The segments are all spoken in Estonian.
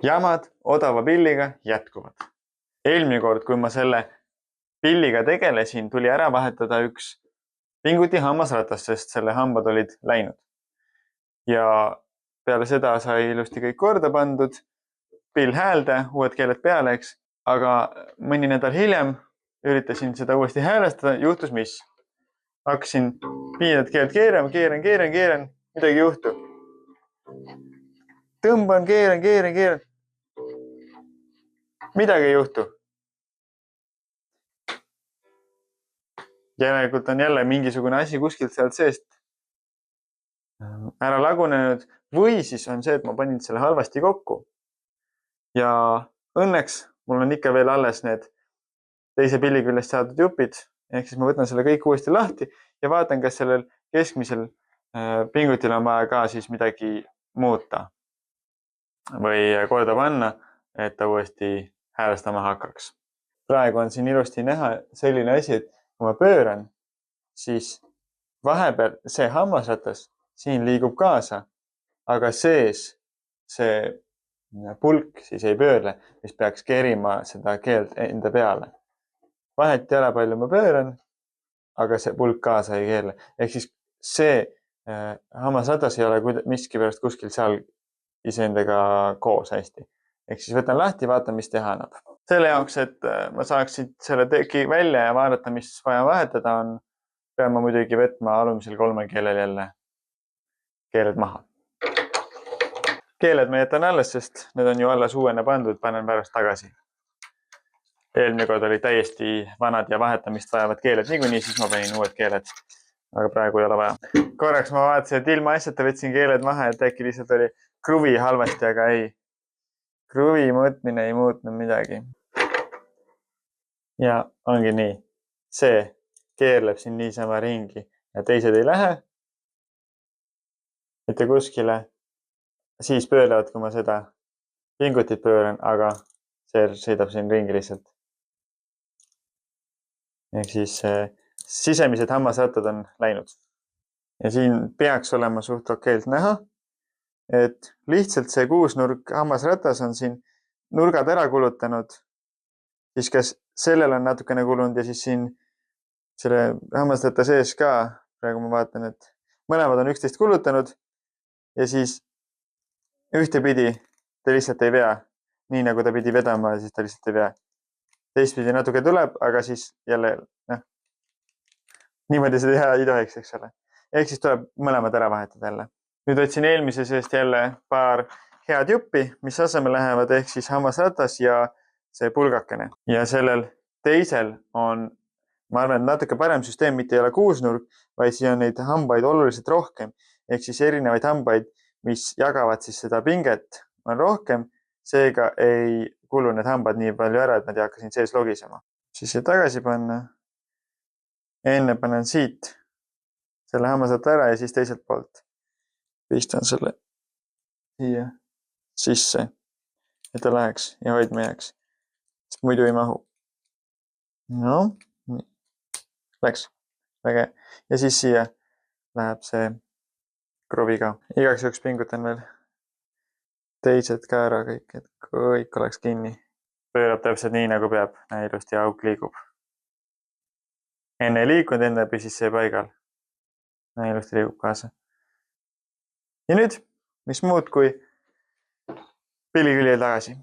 Jamad odava pilliga jätkuvad. Eelmine kord, kui ma selle pilliga tegelesin, tuli ära vahetada üks pinguti hammasratas, sest selle hambad olid läinud. Ja peale seda sai ilusti kõik korda pandud, pill häälde, uued keeled peale, eks. Aga mõni nädal hiljem üritasin seda uuesti häälestada, juhtus mis? Hakkasin piinat keelt keerama, keeran, midagi ei juhtu. Tõmban, keeran. Midagi ei juhtu. Järelikult on jälle mingisugune asi kuskilt sealt seest ära lagunenud või siis on see, et ma panin selle halvasti kokku. Ja õnneks mul on ikka veel alles need teise pilli küljest saadud jupid, ehk siis ma võtan selle kõik uuesti lahti ja vaatan, kas sellel keskmisel pingutil on vaja ka siis midagi muuta või korda panna, et ta uuesti häälestama hakkaks. Praegu on siin ilusti näha selline asi, et kui ma pööran, siis vahepeal see hammasratas siin liigub kaasa, aga sees see pulk siis ei pöörle, mis peaks kerima seda keelt enda peale. Vahet ei ole palju ma pööran, aga see pulk kaasa ei keerle. Ehk siis see hammasratas ei ole miskipärast kuskil seal iseendaga koos hästi. Ehk siis võtan lahti, vaatan, mis teha annab. Selle jaoks, et ma saaksin selle teki välja ja vaadata, mis vaja vahetada on, pean ma muidugi võtma alumisel 3 keelel jälle keeled maha. Keeled ma jätan alles, sest need on ju alles uuena pandud, panen pärast tagasi. Eelmine kord oli täiesti vanad ja vahetamist vajavad keeled niikuinii, siis ma panin uued keeled. Aga praegu ei ole vaja. Korraks ma vaatasin, et ilma asjata võtsin keeled maha, et äkki lihtsalt oli kruvi halvasti, aga ei. Kruvi mõõtmine ei muutnud midagi. Ja ongi nii. See keerleb siin niisama ringi ja teised ei lähe mitte kuskile. Siis pöörlevad, kui ma seda pingutit pööran, aga see sõidab siin ringi lihtsalt. Ehk siis sisemised hammasrattad on läinud. Ja siin peaks olema suht okeilt näha, et lihtsalt see kuusnurk hammasratas on siin nurgad ära kulutanud. Siis kas sellel on natukene kulunud ja siis siin selle hammasratta sees ka, praegu ma vaatan, et mõlemad on üksteist kulutanud ja siis ühtepidi ta lihtsalt ei vea, nii nagu ta pidi vedama ja siis ta lihtsalt ei vea. Teistpidi natuke tuleb, aga siis jälle, niimoodi seda teha ei tohiks, eks ole. Ehk siis tuleb mõlemad ära vahetada jälle. Nüüd võtsin eelmise seest jälle paar head juppi, mis asemel lähevad, ehk siis hammasratas ja see pulgakene. Ja sellel teisel on, ma arvan, et natuke parem süsteem, mitte ei ole kuusnurk, vaid siin on neid hambaid oluliselt rohkem. Ehk siis erinevaid hambaid, mis jagavad siis seda pinget, on rohkem. Seega ei kulu need hambad nii palju ära, et nad ei hakka siin sees logisema. Siis see tagasi panna. Enne panen siit selle hammasratta ära ja siis teiselt poolt pistan selle siia sisse, et ta läheks ja hoidma jääks. Sest muidu ei mahu. No, nii. Läks. Väga. Ja siis siia läheb see kruvi ka. Igaks juhuks pingutan veel teised ka ära kõik, et kõik oleks kinni. Pöörab täpselt nii, nagu peab. Näe, ilusti auk liigub. Enne ei liikunud, enne püsis see paigal. Näe, ilusti liigub kaasa. Ja nüüd, mis muud kui pilliküljel tagasi.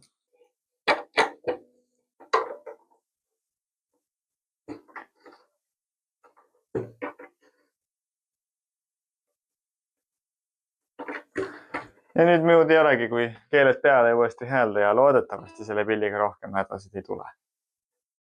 Ja nüüd muud ei olegi, kui keeled peale uuesti häälda ja loodetavasti selle pilliga rohkem hädasid ei tule.